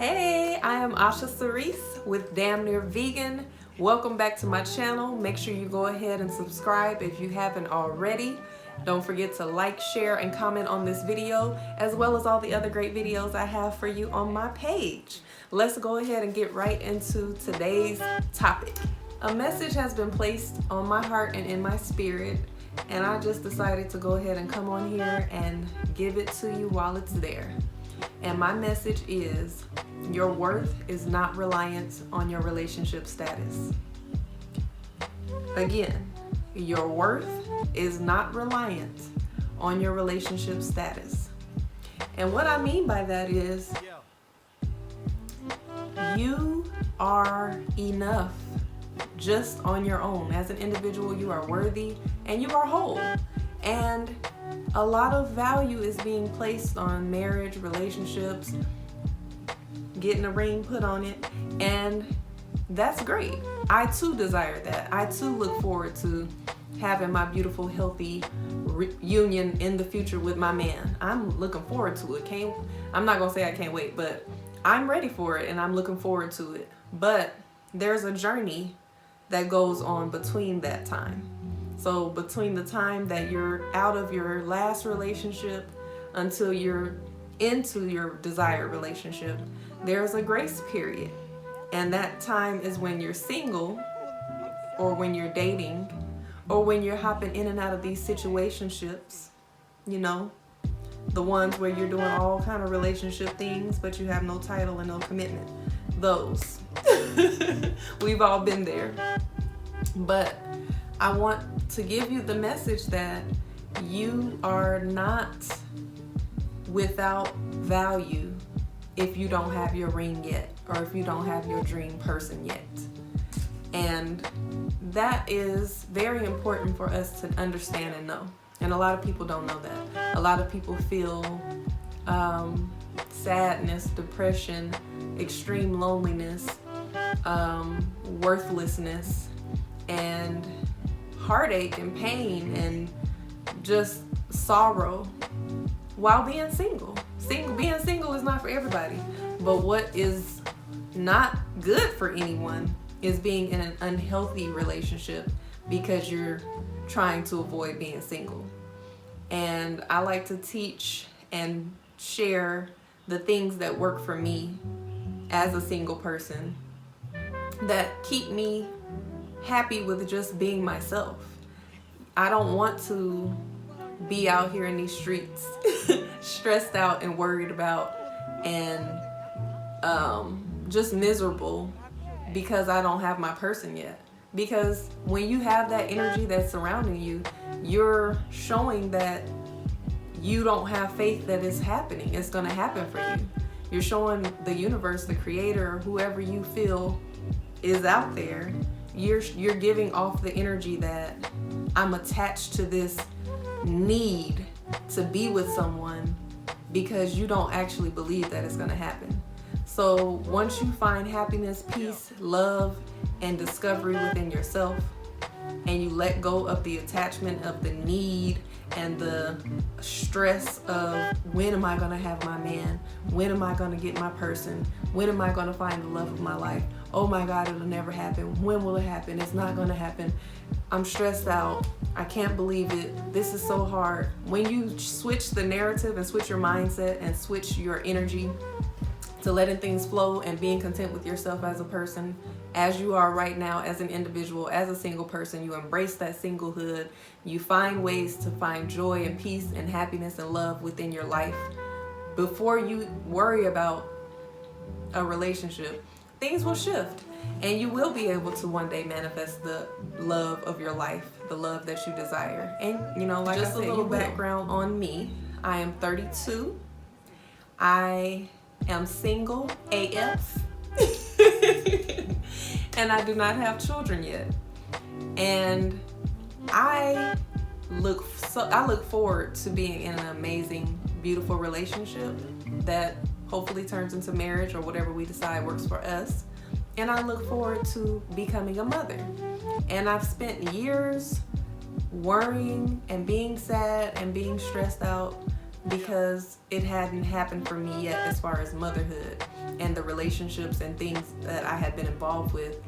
Hey, I am Asha Cerise with Damn Near Vegan. Welcome back to my channel. Make sure you go ahead and subscribe if you haven't already. Don't forget to like, share, and comment on this video, as well as all the other great videos I have for you on my page. Let's go ahead and get right into today's topic. A message has been placed on my heart and in my spirit, and I just decided to go ahead and come on here and give it to you while it's there. And my message is, your worth is not reliant on your relationship status. Again, your worth is not reliant on your relationship status. And what I mean by that is, you are enough just on your own. As an individual, you are worthy and you are whole. And a lot of value is being placed on marriage, relationships, getting a ring put on it, and that's great. I too desire that. I too look forward to having my beautiful, healthy union in the future with my man. I'm looking forward to it. I'm not gonna say I can't wait, but I'm ready for it and I'm looking forward to it. But there's a journey that goes on between that time. So between the time that you're out of your last relationship until you're into your desired relationship, there's a grace period. And that time is when you're single, or when you're dating, or when you're hopping in and out of these situationships, you know, the ones where you're doing all kind of relationship things, but you have no title and no commitment. Those. We've all been there. But I want to give you the message that you are not without value if you don't have your ring yet, or if you don't have your dream person yet. And that is very important for us to understand and know. And a lot of people don't know that. A lot of people feel sadness, depression, extreme loneliness, worthlessness, and heartache and pain and just sorrow while being single. Being single is not for everybody. But what is not good for anyone is being in an unhealthy relationship because you're trying to avoid being single. And I like to teach and share the things that work for me as a single person that keep me happy with just being myself. I don't want to be out here in these streets stressed out and worried about and just miserable because I don't have my person yet. Because when you have that energy that's surrounding you, you're showing that you don't have faith that it's happening. It's going to happen for you. You're showing the universe, the creator, whoever you feel is out there, you're giving off the energy that I'm attached to this need to be with someone, because you don't actually believe that it's going to happen. So once you find happiness, peace, love, and discovery within yourself, and you let go of the attachment of the need and the stress of, when am I going to have my man? When am I going to get my person? When am I going to find the love of my life? Oh my God, it'll never happen. When will it happen? It's not going to happen. I'm stressed out. I can't believe it. This is so hard. When you switch the narrative and switch your mindset and switch your energy to letting things flow and being content with yourself as a person, as you are right now, as an individual, as a single person, you embrace that singlehood. You find ways to find joy and peace and happiness and love within your life before you worry about a relationship. Things will shift and you will be able to one day manifest the love of your life, the love that you desire. And you know, like just I said, a little background on me. I am 32. I am single AF. And I do not have children yet. And I look forward to being in an amazing, beautiful relationship that hopefully turns into marriage or whatever we decide works for us. And I look forward to becoming a mother. And I've spent years worrying and being sad and being stressed out because it hadn't happened for me yet as far as motherhood, and the relationships and things that I had been involved with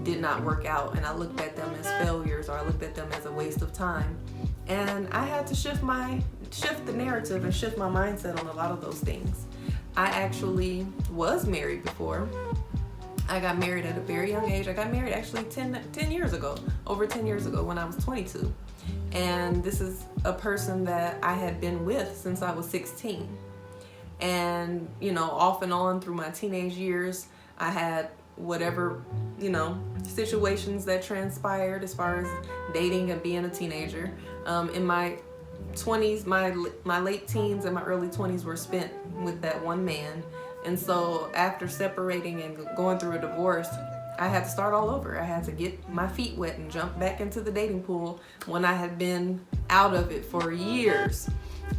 did not work out, and I looked at them as failures, or I looked at them as a waste of time. And I had to shift the narrative and shift my mindset on a lot of those things. I actually was married before. I got married at a very young age. I got married actually 10 years ago, over 10 years ago, when I was 22. And this is a person that I had been with since I was 16. And, off and on through my teenage years, I had whatever, situations that transpired as far as dating and being a teenager. In my 20s, my late teens and my early 20s were spent with that one man. And so after separating and going through a divorce, I had to start all over. I had to get my feet wet and jump back into the dating pool when I had been out of it for years.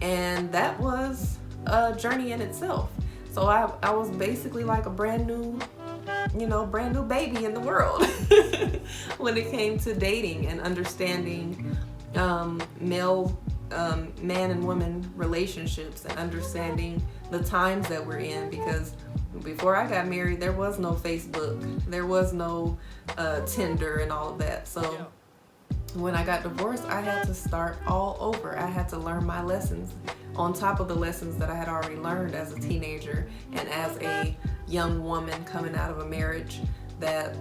And that was a journey in itself. So I was basically like a brand new baby in the world when it came to dating and understanding man and woman relationships, and understanding the times that we're in. Because before I got married, there was no Facebook, there was no Tinder and all of that. So when I got divorced, I had to start all over. I had to learn my lessons on top of the lessons that I had already learned as a teenager and as a young woman coming out of a marriage that,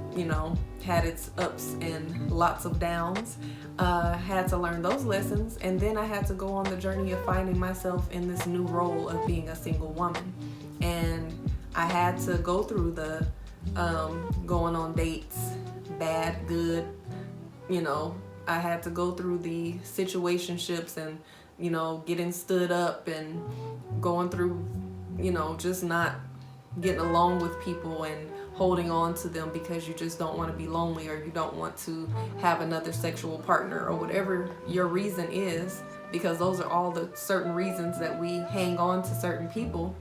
had its ups and lots of downs. Had to learn those lessons, and then I had to go on the journey of finding myself in this new role of being a single woman. And I had to go through the going on dates, bad, good, I had to go through the situationships and, getting stood up and going through, just not getting along with people and holding on to them because you just don't want to be lonely, or you don't want to have another sexual partner, or whatever your reason is, because those are all the certain reasons that we hang on to certain people.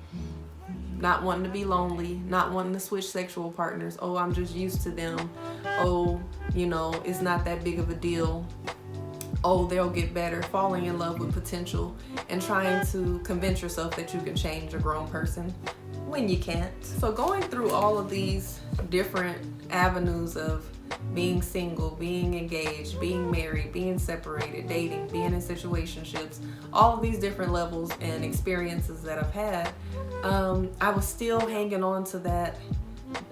Not wanting to be lonely, not wanting to switch sexual partners. Oh, I'm just used to them. Oh, it's not that big of a deal. Oh, they'll get better. Falling in love with potential and trying to convince yourself that you can change a grown person when you can't. So going through all of these different avenues of being single, being engaged, being married, being separated, dating, being in situationships, all of these different levels and experiences that I've had, I was still hanging on to that.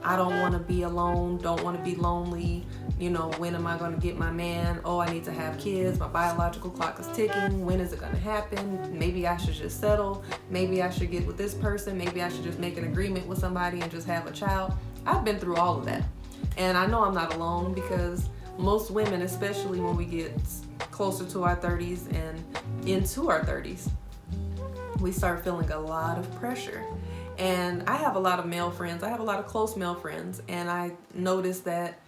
I don't want to be alone, don't want to be lonely. When am I going to get my man? Oh, I need to have kids. My biological clock is ticking. When is it going to happen? Maybe I should just settle. Maybe I should get with this person. Maybe I should just make an agreement with somebody and just have a child. I've been through all of that. And I know I'm not alone, because most women, especially when we get closer to our 30s and into our 30s, we start feeling a lot of pressure. And I have a lot of male friends. I have a lot of close male friends. And I noticed that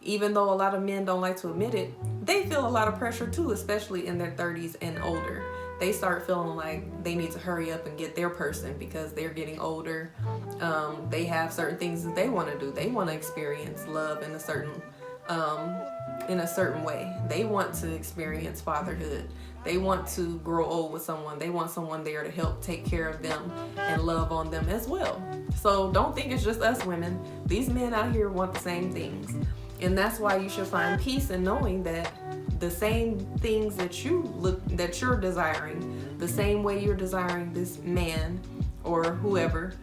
even though a lot of men don't like to admit it, they feel a lot of pressure too, especially in their 30s and older. They start feeling like they need to hurry up and get their person because they're getting older. They have certain things that they want to do. They want to experience love in a certain way. They want to experience fatherhood. They want to grow old with someone. They want someone there to help take care of them and love on them as well. So don't think it's just us women. These men out here want the same things. And that's why you should find peace in knowing that the same things that you're desiring, the same way you're desiring this man or whoever,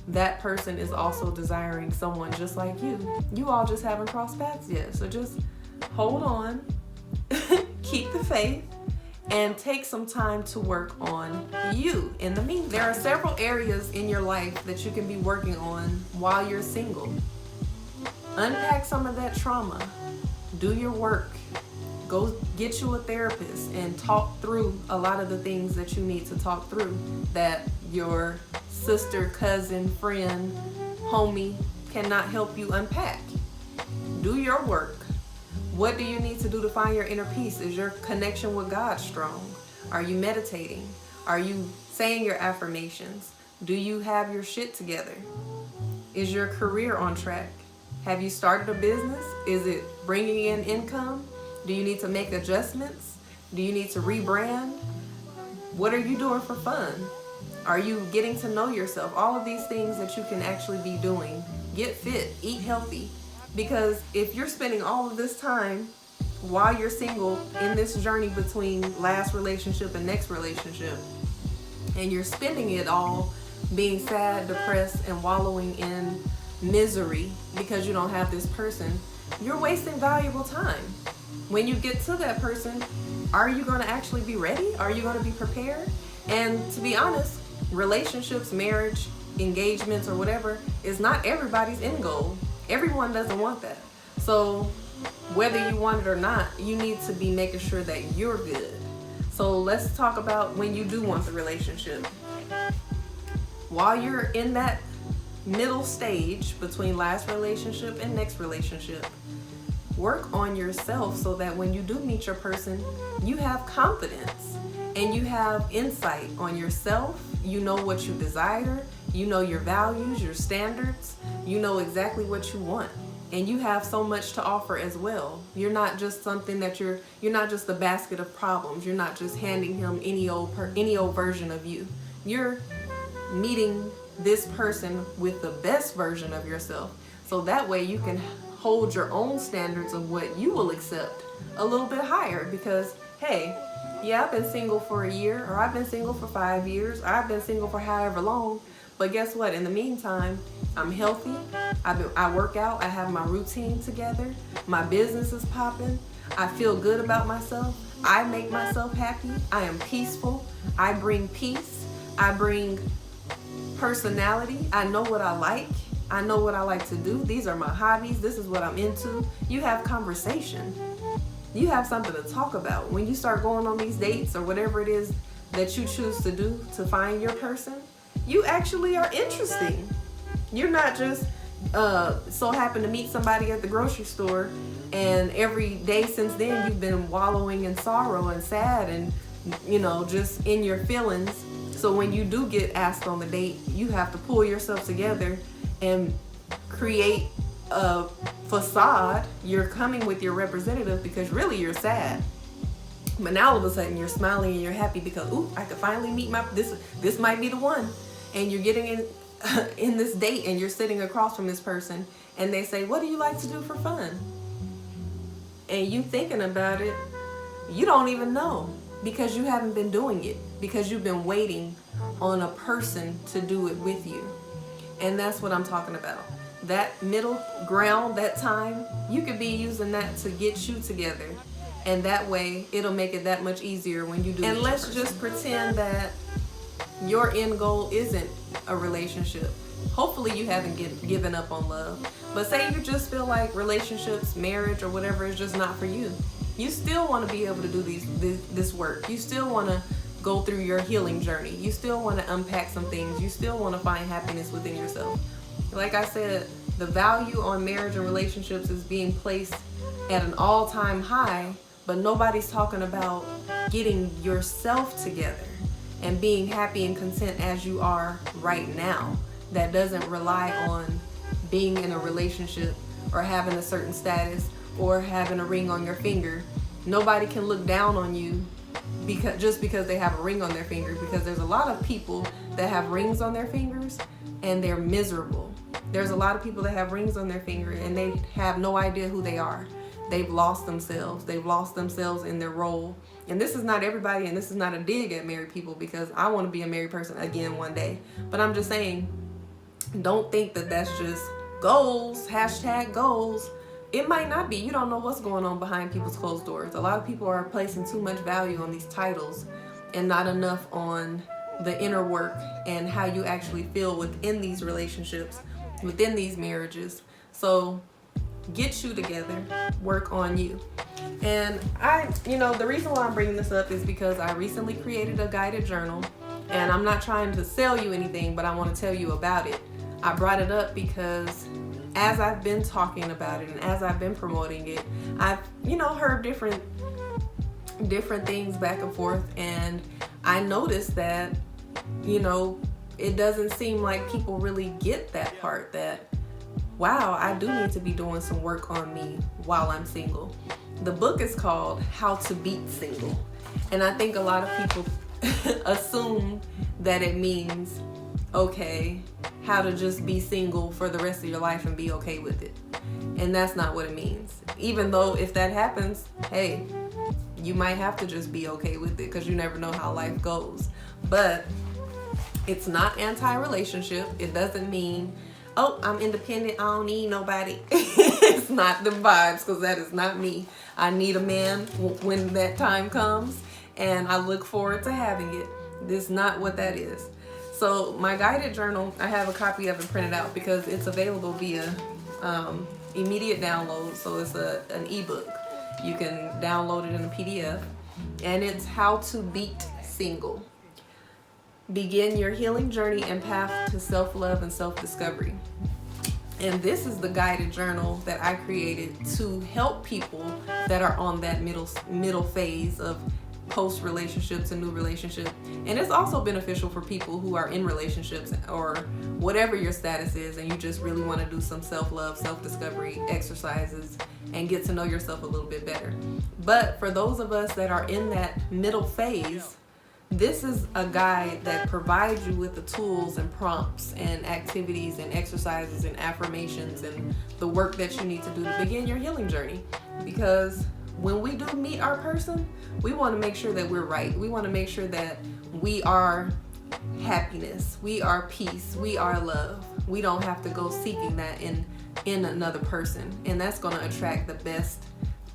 that person is also desiring someone just like you. You all just haven't crossed paths yet. So just hold on, keep the faith, and take some time to work on you. In the meantime, there are several areas in your life that you can be working on while you're single. Unpack some of that trauma. Do your work. Go get you a therapist and talk through a lot of the things that you need to talk through that your sister, cousin, friend, homie cannot help you unpack. Do your work. What do you need to do to find your inner peace? Is your connection with God strong? Are you meditating? Are you saying your affirmations? Do you have your shit together? Is your career on track? Have you started a business? Is it bringing in income? Do you need to make adjustments? Do you need to rebrand? What are you doing for fun? Are you getting to know yourself? All of these things that you can actually be doing. Get fit, eat healthy. Because if you're spending all of this time while you're single in this journey between last relationship and next relationship, and you're spending it all being sad, depressed, and wallowing in misery because you don't have this person, you're wasting valuable time. When you get to that person, are you going to actually be ready? Are you going to be prepared? And to be honest, relationships, marriage, engagements, or whatever is not everybody's end goal. Everyone doesn't want that. So whether you want it or not, you need to be making sure that you're good. So let's talk about when you do want the relationship. While you're in that middle stage between last relationship and next relationship, work on yourself so that when you do meet your person, you have confidence and you have insight on yourself. You know what you desire, you know your values, your standards, you know exactly what you want. And you have so much to offer as well. You're not just something that you're not just a basket of problems. You're not just handing him any old version of you. You're meeting this person with the best version of yourself. So that way you can hold your own standards of what you will accept a little bit higher, because hey, yeah, I've been single for a year, or I've been single for 5 years, or I've been single for however long. But guess what? In the meantime, I'm healthy. I work out. I have my routine together. My business is popping. I feel good about myself. I make myself happy. I am peaceful. I bring peace. I bring personality. I know what I like. I know what I like to do. These are my hobbies. This is what I'm into. You have conversation. You have something to talk about. When you start going on these dates or whatever it is that you choose to do to find your person, you actually are interesting. You're not just so happen to meet somebody at the grocery store and every day since then you've been wallowing in sorrow and sad and just in your feelings. So when you do get asked on the date, you have to pull yourself together and create a facade. You're coming with your representative because really you're sad. But now all of a sudden you're smiling and you're happy because, ooh, I could finally meet this might be the one. And you're getting in this date and you're sitting across from this person and they say, what do you like to do for fun? And you thinking about it, you don't even know because you haven't been doing it, because you've been waiting on a person to do it with you. And that's what I'm talking about. That middle ground, that time, you could be using that to get you together. And that way, it'll make it that much easier when you do. And let's just pretend that your end goal isn't a relationship. Hopefully you haven't given up on love. But say you just feel like relationships, marriage, or whatever is just not for you. You still want to be able to do this work. You still want to go through your healing journey. You still want to unpack some things. You still want to find happiness within yourself. Like I said, the value on marriage and relationships is being placed at an all-time high, but nobody's talking about getting yourself together and being happy and content as you are right now. That doesn't rely on being in a relationship or having a certain status or having a ring on your finger. Nobody can look down on you because they have a ring on their finger, because there's a lot of people that have rings on their fingers and they're miserable. There's a lot of people that have rings on their finger and they have no idea who they are. They've lost themselves. They've lost themselves in their role. And this is not everybody, and this is not a dig at married people, because I want to be a married person again one day. But I'm just saying, don't think that that's just goals, #goals. It might not be. You don't know what's going on behind people's closed doors. A lot of people are placing too much value on these titles and not enough on the inner work and how you actually feel within these relationships, within these marriages. So get you together, work on you. And the reason why I'm bringing this up is because I recently created a guided journal, and I'm not trying to sell you anything, but I want to tell you about it. I brought it up because as I've been talking about it and as I've been promoting it, I've, heard different things back and forth, and I noticed that, it doesn't seem like people really get that part, that wow, I do need to be doing some work on me while I'm single. The book is called How to Beat Single. And I think a lot of people assume that it means, okay, how to just be single for the rest of your life and be okay with it. And that's not what it means. Even though if that happens, hey, you might have to just be okay with it, because you never know how life goes. But it's not anti-relationship. It doesn't mean, oh, I'm independent, I don't need nobody. It's not the vibes, because that is not me. I need a man when that time comes, and I look forward to having it. This is not what that is. So my guided journal, I have a copy of it printed out because it's available via immediate download. So it's an ebook. You can download it in a PDF, and it's How to Beat Single. Begin your healing journey and path to self-love and self-discovery. And this is the guided journal that I created to help people that are on that middle phase of post-relationship to new relationship. And it's also beneficial for people who are in relationships or whatever your status is, and you just really want to do some self-love, self-discovery exercises and get to know yourself a little bit better. But for those of us that are in that middle phase, this is a guide that provides you with the tools and prompts and activities and exercises and affirmations and the work that you need to do to begin your healing journey. Because when we do meet our person, we want to make sure that we're right. We want to make sure that we are happiness, we are peace, we are love. We don't have to go seeking that in another person. And that's going to attract the best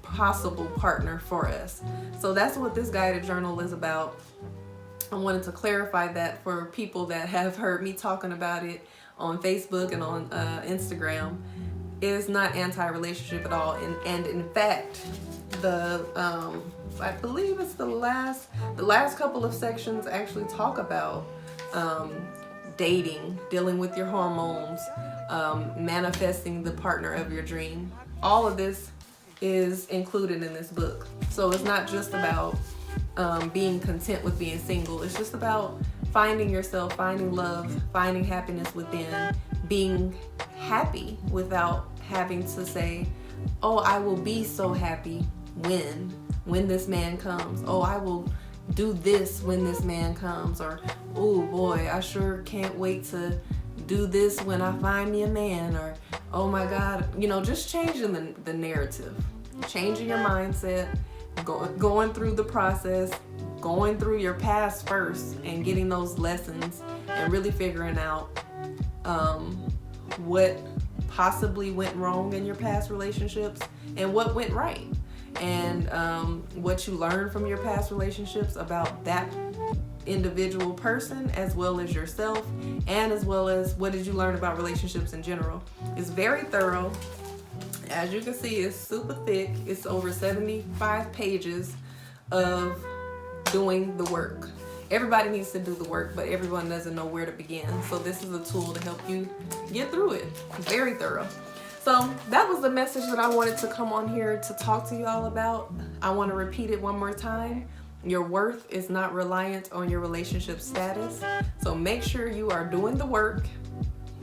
possible partner for us. So that's what this guided journal is about. I wanted to clarify that for people that have heard me talking about it on Facebook and on Instagram. It is not anti-relationship at all. And in fact, I believe it's the last couple of sections actually talk about dating, dealing with your hormones, manifesting the partner of your dream. All of this is included in this book. So it's not just about being content with being single. It's just about finding yourself, finding love, finding happiness within, being happy without having to say, oh, I will be so happy when this man comes. Oh, I will do this when this man comes. Or, oh boy, I sure can't wait to do this when I find me a man. Or, oh my God, just changing the narrative, changing your mindset, going through the process, going through your past first and getting those lessons and really figuring out what possibly went wrong in your past relationships and what went right, and what you learned from your past relationships about that individual person as well as yourself, and as well as what did you learn about relationships in general. It's very thorough. As you can see, it's super thick. It's over 75 pages of doing the work. Everybody needs to do the work, but everyone doesn't know where to begin. So this is a tool to help you get through it. Very thorough. So that was the message that I wanted to come on here to talk to you all about. I want to repeat it one more time. Your worth is not reliant on your relationship status. So make sure you are doing the work.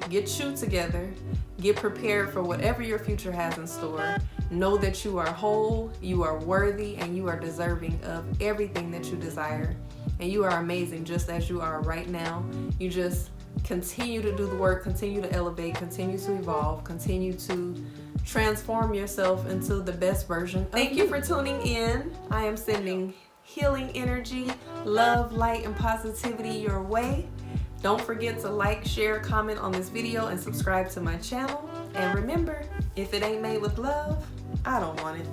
Get you together. Get prepared for whatever your future has in store. Know that you are whole, you are worthy, and you are deserving of everything that you desire. And you are amazing just as you are right now. You just continue to do the work, continue to elevate, continue to evolve, continue to transform yourself into the best version. Thank you for tuning in. I am sending healing energy, love, light, and positivity your way. Don't forget to like, share, comment on this video, and subscribe to my channel. And remember, if it ain't made with love, I don't want it.